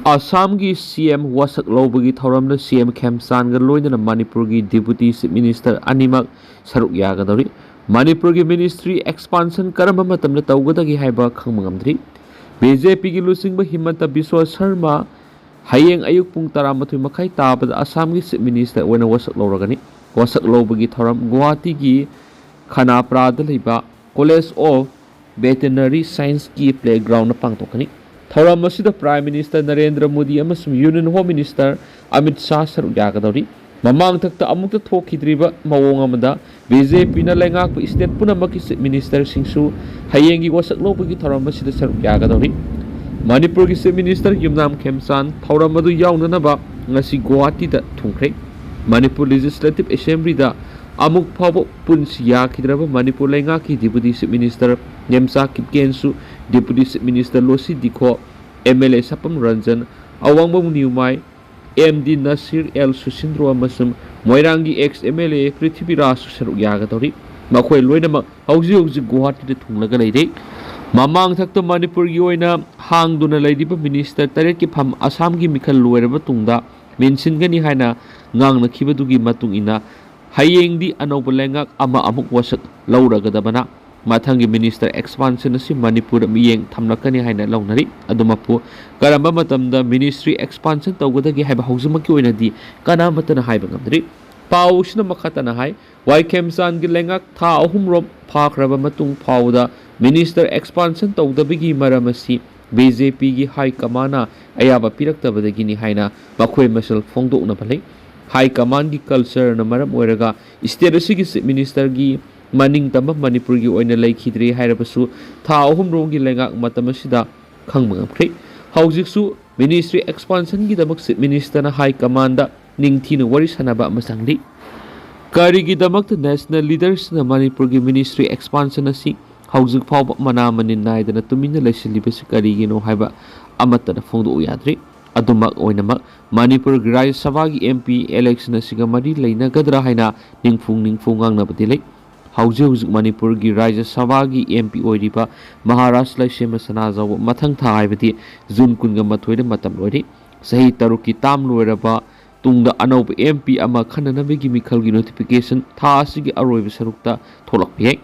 Assam ki CM wasak lobagi thoramda CM Khemsan ga loinana Manipur ki Deputy Chief Minister animak saruk yagadori. Manipur ki Ministry expansion karamba matamda tawgadagi haiba khangmangamdri. BJP ki lusingba Himanta Biswa Sharma hayeng ayuk pung 12 makai tabada Assam ki Chief Minister oina wasak loragani. Wasak lobagi thoram Guwahati ki Khanapra liba College of Veterinary Science ki playground na pangtokani. Thoram asida Prime Minister Narendra Modi amasung Union Home Minister Amit Shah saruk yagadori. Mamang thakta amukta thokhidriba mawong amada BJP na lengak state punamaki Chief Minister singsu hayengi wasak lobagi thoram asida saruk yagadori. Manipur ki Chief Minister Yumnam Khemsan thoram adu yaunanaba ngasi Guwahati da thungkhre. Manipur Legislative Assembly da amuk phawbo punsi yakhidraba Manipur lengak ki Deputy Chief Minister Nyemsa Kipkensu Deputy Chief Minister Losi Dikho MLA Sapam Ranjan Awangmung Niumai MD Nasir El Susindro amasum Moirangi ex MLA Prithibira saruk yagadori. Makhoi loinamak hauji Guwahati da thunglaga leire. Mamang thakta Manipur gi oina hangduna leidiba Minister taret ki pham Assam gi mikhal loiraba tungda mensingani haina ngangna khibadugi matung ina hayengdi anoba lengak ama amuk wasak lauragadabana mathangi Minister expansion asi Manipur miyeng thamlakani haina launari adumapu karamba matamda Ministry expansion tawgadagi haiba haujumaki oina di kana matana haiba ngamdri pausna makhatana hai Khemsan gi lengak tha ahum rom phakraba matung phauda Minister expansion tawdabigi maramasi BJP gi high command ayaba piraktabadagi ni haina makhoi masal phongdokna bhalai high command gi culture na maram oiraga state asigi Chief Minister gi maning tamba Manipur gi oina leikhidri hairabasu tha ahum rom gi lengak matamasida khangmangamkhre haujiksu Ministry expansion gi damak Chief Minister na high command da ningthina wari sanaba masangli karigi damak national leaders na Manipur gi Ministry expansion asi haujik phawba manamanin naidana tumina leisilibasi karigino haiba amata da phongdo yadri adumak oinamak Manipur Rajya Sabha gi MP election asiga mari leina gadra haina ningfung ngangnabati badilai haujuk Manipur gi Rajya Sabha gi MP oiriba Maharashtra laisem masana jaw mathang tha haibati June 28 da matam loiri sahi taruki tam loiraba tungda anob MP ama khananabegi mikhal gi notification tha asigi aroiba sarukta tholakpi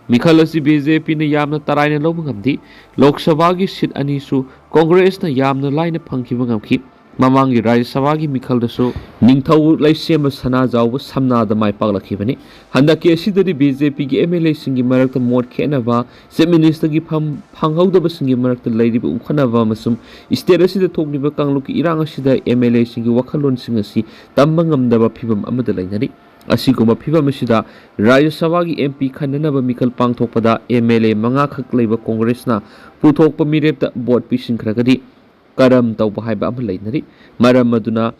mikhal asi BJP na yamna taraina lobu ngamdi Lok Sabha gi seat ani su Congress na yamna laina phangkiba ngamki mamangi Rajya Sabha gi mikhal dasu ningthau laisem sana jaw samna da mai paklakhibani handaki asidari BJP gi MLA singi marakta mot khenaba Chief Minister gi phanghaudaba singi marakta leiriba ukhanaba masum state asida thokniba kangluki irang asida MLA singi wakhalon singasi tamba ngamdaba phibam amada lainari asiguma phibam asida Rajya Sabha gi MP khananaba mikhal pangthokpada MLA manga khak leiba Congress na puthokpa mirepta vote pisingkhragadi karam tawba haiba am leinari maram maduna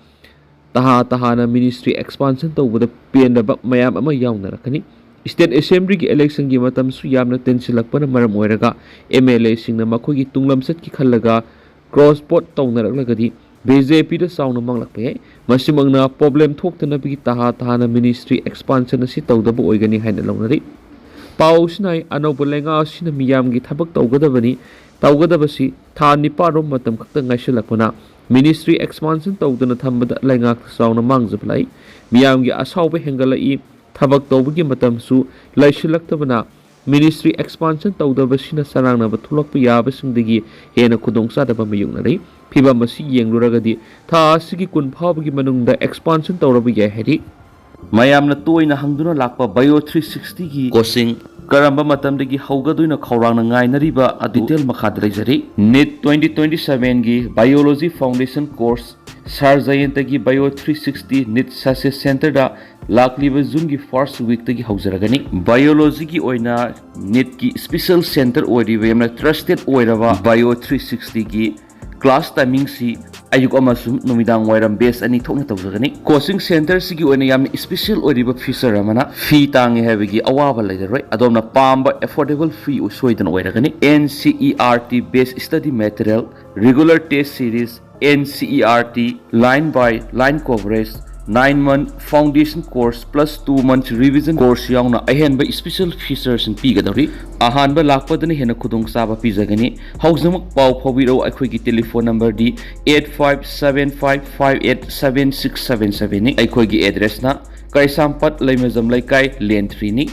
tahana Ministry expansion tawbada pendaba mayam ama yaunnarakani State Assembly gi election gi matam su yamna tensilakpana maram oiraga MLA singna makhoi gi tunglamsat ki khallaga cross vote tawnaраklagadi BJP da sauna manglakpe masimangna problem thoktana bi tahana Ministry expansion asi tawdaba oigani haina launari pausnai anoba lenga sina miyam gi thabak tawgadabani tawgadabasi tha niparom matam khakta ngaisilakpana Ministry expansion tawdana thambada lengak sauna mangjablai miyam gi asawbe hengalai thabak tawbagi matam su laisilaktabana Ministry expansion tawdabasina sarangna bathulakpa yabasingdagi hena khudong sadaba mayungnari phiba masi yengluragadi tha asigi kun phawbagi manungda expansion tawraba yai hedi mayamna toina hangduna lakpa bio 360 gi coaching karamba matamdagi haugaduina khawrangna ngainariba detail makhad leijari NEET 2027 gi biology foundation course sarjayentagi bio 360 NEET success center da lakliba June gi first week tagi haujaragani biology gi oina NEET ki special center oiriba yamna trusted oiraba bio 360 gi class timing si ayuk amasum numidang wairam base ani thokna tawjagani coaching center sigi oina yam special oiriba feature amana fee tangi habigi awaba leidaroi adomna pamba affordable fee usoidan oiragani NCERT based study material regular test series NCERT line by line coverage 9-month foundation course plus 2 months revision course yauna ahenba special features in pigadori ahanba lakpadani hena khudong chaba pijagani hauzamak pau phobiro akhoi gi telephone number di 8575587677 ni akhoi gi address na Kaisampat Laimazam Laikai Lane 3 ni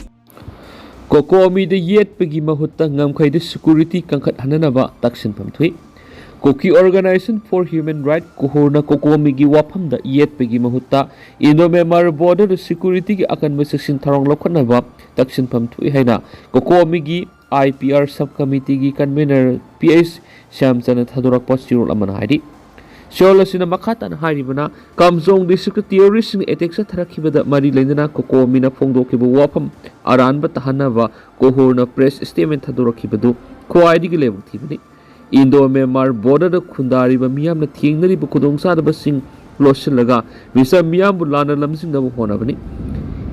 Kokomi de yet pegi mahutta ngamkhai de security kangkhat hananaba taksin pamthui Kuki Organization for Human Rights Kuhurna Kokomi gi wafam da yet pegi mahutta Indo-Myanmar border security gi akan section tharong lokhanaba taksin pamthui haina Kokomi gi IPR subcommittee gi convener PS Shamchana Thadurak Pasirul Aman Haidi Sholasina Makatan Haribana Kamzong district terrorist attack sa Tarakibada Mari Lendana Kokomina Fondo Kibu Wapam Aran Batahanava Kohorna press statement Hadorokibadu Koaidi level Tibani Indo-Myanmar border the Kundari Miam the Tingnari Bukudong Sadaba Sing Loshalaga Visa Miam Bulana Lamsing the Honabani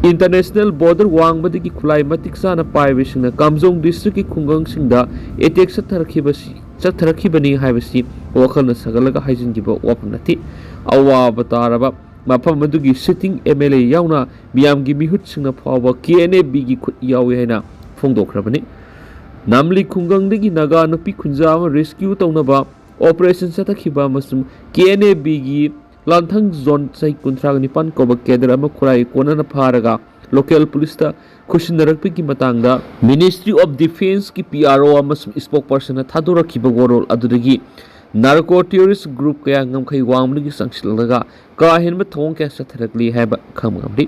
International border Wang Badiki Climatic Sana Pivation Kamzong district Kungang Singda attack sa Tarakibasi Satharakibani Havasi Wakana Sagalaga Hajin Giba Wapanati Awa Bataraba Mapamadugi sitting MLA Yauna Miam Gibi Hutsina Power KNA Bigi Kut Yawena Fondo Krabani Namli Kungang Digi Naga Nupi Kunzama Rescue Taunaba Operation Satakiba Masum KNA Bigi Lantang Zone Sai Kuntragnipan Koba Kedrama Kurai Konana Paraga Local Police Kushinarapiki Matanga Ministry of Defense ki PRO amasum spokesperson Thadora Kiba Warol Adudagi Narco terrorist group kaya ngamkai wangmagi sangsilaga kahin thong kaya satharakli haba khamgamdi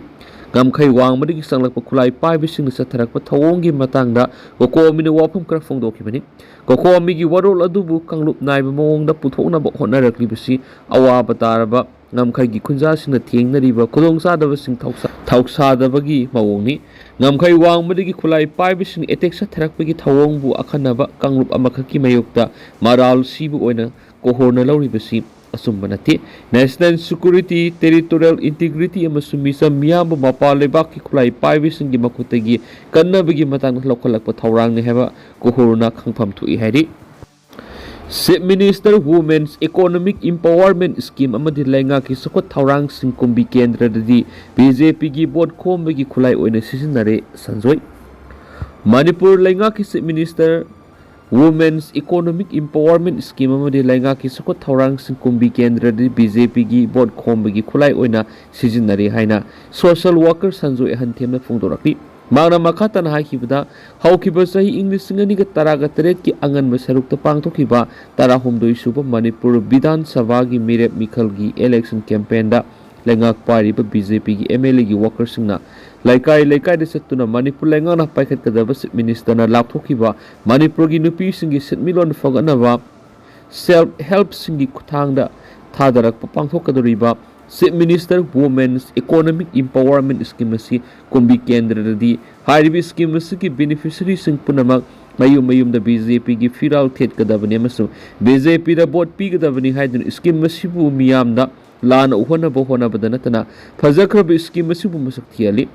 ngamkai wangmagi sanglakpa khulai paibising satharakpa thawongi matangda kokomina wafam kra phongdokibani kokomigi warol adubu kanglup naiba mawongda puthokna ba honarakli bisi awa bataraba ngamkai gi khunja singna thengnariba khudong sadaba sing thausadabagi mawongni ngamkai wangmagi khulai paibising attack satharakpagi thawongbu akhanaba kanglup amakhaki mayokta maral sibu oina kohorna lauribasi asumbanati national security territorial integrity amasum misam miyam mapa lebak ki khulai paibising gi makutagi kannabagi matang lokhalakpa thawrang ne heba kohorna khangpham thui hairi Chief Minister Women's Economic Empowerment Scheme amadi lainga ki sokot thawrang sing kumbi kendra dadi BJP gi board khombe gi khulai oina sisinare sanjoi Manipur lainga ki Chief Minister Women's Economic Empowerment Scheme amadi lainga ki sokot thawrang sing kumbi kendra dadi BJP gi board khombe gi khulai oina sisinare haina social worker sanjoi hanthemna phongdorakli Magna Makatan Hakibada, Haukiba Sahi English Singaniga Taraga Tereki Angan Masaruk Tapang Tokiba, Tarahumdo Suba Manipur Bidan Savagi Mirep Mikalgi election campaign da Lengak Pari BJP MLA Walker Singna, Laikai de Setuna Manipur Langana Paket Kadavas Minister na Laptokiba, Manipur Nupi Singi Set Milon Foganava, Self Help Singi Kutangda, Tadarak Papang Tokadoriba. Chief Minister Women's Economic Empowerment Scheme si kumbi kendra di haribi scheme ki beneficiary sing punamak mayum da BJP gi firal thet kadabani masu BJP da board pi kadabani haidun scheme si bu miyam da lana uhona badana tana fajakrab scheme si bu masak thiali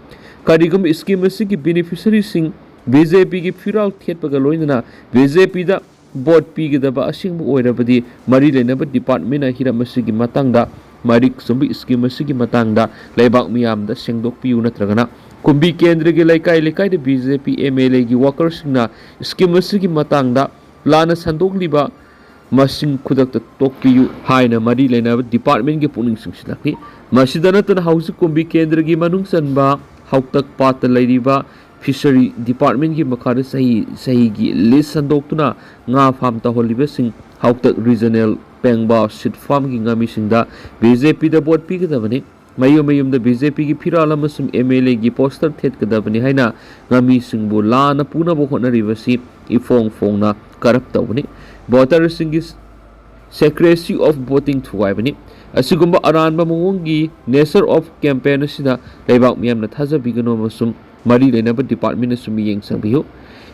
karigum scheme si ki beneficiary sing BJP gi firal thet pagaloina BJP da board pi kadaba asing bu oirabadi mari lenaba department a hiramasi gi matangda Marik Sumbi scheme Sigi Matanga, Laybak Miam, the Sengdok Piu Natragana, Kumbi Kendrigi Laikai the BJP MLA Walkers na scheme Sigi Matanga, Lana Sandok Liba, Masing Kudak the Tokiu, Haina Mari Lena Department Gipuning Singslaki, Masidanatan House Kumbi Kendrigi Manungsan Ba, Hautak Pata Ladiba, Fishery Department Gi Makara Sahi Lis Sandok Tuna, Nga Farm Taholibasing, Hautak Regional Pengba Sit Farm ki ngami singda BJP da board pi kadabani mayum da BJP ki phirala masum MLA gi poster thet kadabani haina ngami singbu lana puna bo hona rivasi ifong na corrupt tawni voter singis secrecy of voting thuwaibani asigumba aranba mongi nature of campaign sida leibak miyam na thaja bigano masum mari lenaba department sumi yeng sangbiyo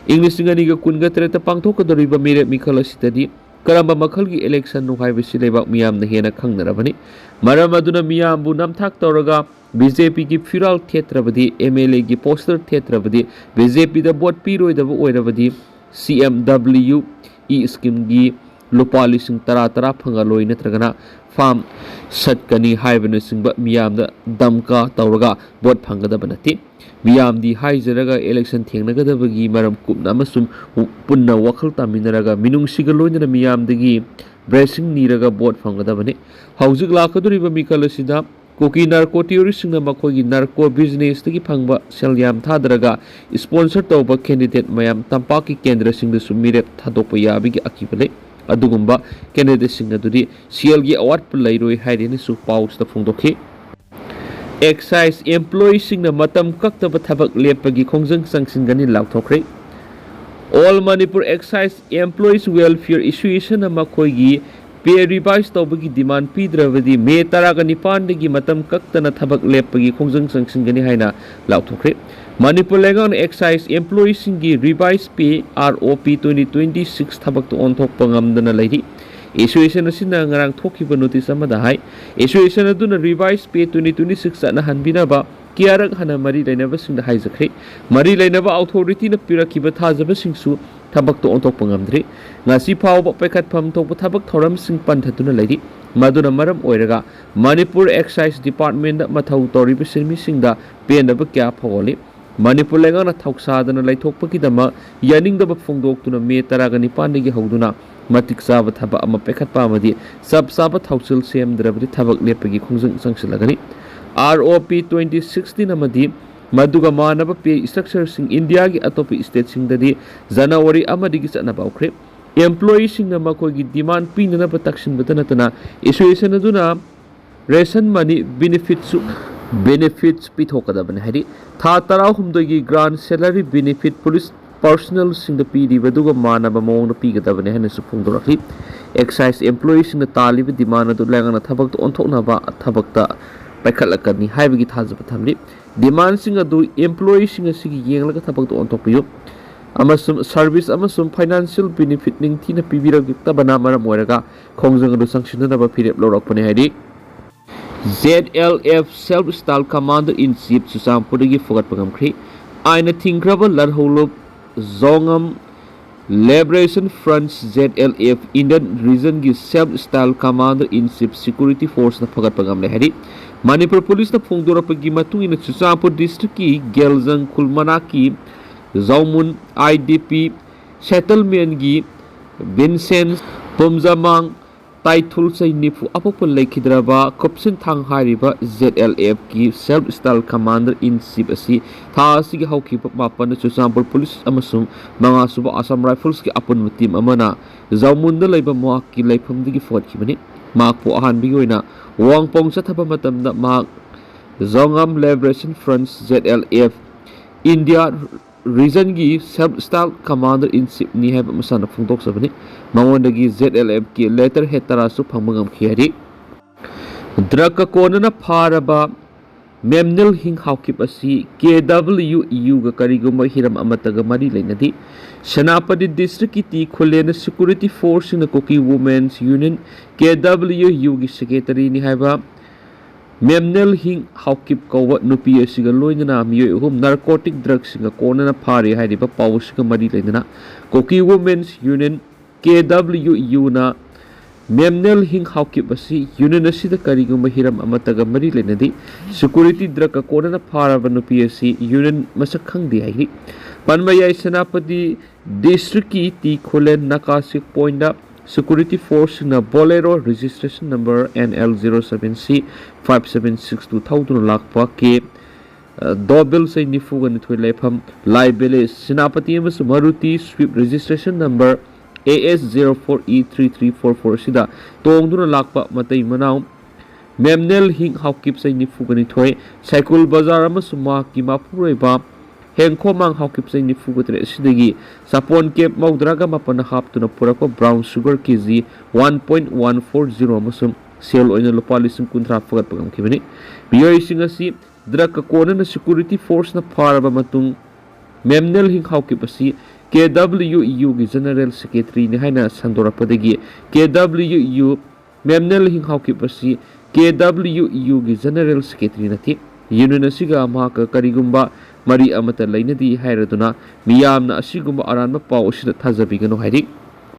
English ngani ga kunga treta pangthok kadoriba mere mikhala sitadi Karamba Makalgi election no hai bisi lebak miyam na hena khangnarabani maram aduna miyam bu namthak tawraga BJP gi firal thetrabadi MLA gi poster thetrabadi BJP da vote piroi da oirabadi CMW e scheme gi lupa lising tara phangaloi natragana farm satkani haibana singba miyamda damka tawraga bot phangada banati miyam di haijaraga election thengnagadabagi maram kupna amasum punna wakhal taminaraga minungsiga loinana miyamdagi bracing niraga bot phangada haujik lakaduriba mikal asida Kuki narco theorist na makogi narco business tagi phangba selyam thadaraga sponsor tawba candidate mayam tampaki kendra sing da sumire thadokpa yabigi akibale adugumba candidate sing adudi CL gi award pulairoi haideni su paus da phongdokhi Excise employees sing na matam kaktaba thabak lepagi khongjang sangsingani lauthokre All Manipur Excise Employees Welfare Association na makogi pay revise tawbagi demand pidravadi May 19 matam kaktana thabak lepagi khongjang sangsingani haina lauthokre Manipur Legon Excise Employees singi revise pay ROP 2026 thabak to onthok pangamdana lairi Association asina ngarang thokiba notice amada hai Association aduna revise pay 2026 ana hanbinaba kiarak hana mari lainaba singda haijakre mari lainaba authority na pirakiba thajaba singsu thabak to onthok pangamdre ngasi phawba pekhat pham thokpa thabak thoram sing panthatuna lairi maduna maram oiraga Manipur Excise Department mathau toriba sirmi singda penaba kya phawoli Manipur lengana thoksadana laithokpaki dama yaningdaba phongdoktuna May 19 gi hauduna matik saba thaba ama pekhat pamadi sab saba thausil semdrabdi thabak lepagi khongjang sangsilagani ROP 2016 amadi maduga manaba pay structure sing India gi atopi state sing dadi January amadi gi chana baukre employees sing na makogi demand pinana protection batanatana association aduna ration money benefits pithokada ban hari tha tara humdogi grant salary benefit police personal sing the PD baduga manaba mong pigada ban hena su phungdorakli excise employees sing na talibi demand adu langana thabak to onthokna ba thabak ta paikhatlakani haibagi thajaba thamli demand sing adu employees sing asigi yenglaga thabak to onthokpiyo amasum service amasum financial benefit ning thina pibiragi tabana maram oiraga khongjang adu sangshinna ba phirep lorakpane haidi ZLF Self Style Commander in Chief Susampurigi fogat pagamkhri aina thingraba larholop zongam Liberation Front ZLF Indian Region gi Self Style Commander in Chief Security Force na fogat pagam lehari Manipur Police na phongdorapagi matungina Susampur District ki Geljang Khulmana ki Zaumun IDP Settlement gi Vincent Pomjamang Taitul say nifu apopon laikhidraba kopsin thang hariba ZLF ki Self Style Commander in Chief asi tha asigi hauki mapan Susampur Police amasung mga suba Assam Rifles ki apon team amana Zaumunda laiba moak ki laifamdigi fotkibani mak po ahan bigoina wangpong sa thaba matamda mak Zongam Liberation Front ZLF India Region gi Self Style Commander in Chief ni haba masana phungtok sabani mangondagi ZLF ki letter hetarasu phangmangam khiyari draka konana pharaba memnel hing haukip asi KWU ga kariguma hiram amataga mari lainadi Senapati District ki ti khulena security force na Kuki Women Union KWU gi secretary ni haba memnel hing haukip kawa nupi asiga loinana miyoi hum narcotic drugs singa konana phari haidiba pawsiga mari lainana Kuki Women Union KWU na memnel hing haukip asi union asida kariguma hiram amataga mari lainadi security drug ka konana pharaba nupi asi union masak khangdi hairi panmayai Senapati District ki ti kholen nakasik point da security force na Bolero registration number NL07C 5762 lakpa ke Dobel say nifugan ito lepam Laibele Senapati mas Maruti Swift registration number AS04E3344 sida tongduna lakpa matay manaw memnel hing haukip say nifugan ito cycle bazar mas maki mapuroiba hengko mang haukip say nifugan sidagi sapon kep maudraga mapana haptuna purako brown sugar kg 1.140 masum sale oina lupa lising kuntra fagat pagam kibani biyoy singasi drug ka kona na security force na pharaba matung memnel hing haukip asi KWU gi General Secretary ni haina sandorapadagi KWU memnel hing haukip asi KWU gi General Secretary nati union asiga mahaka karigumba mari amata lainadi hairaduna miyamna asigumba aranba paw usida thajabigano hairi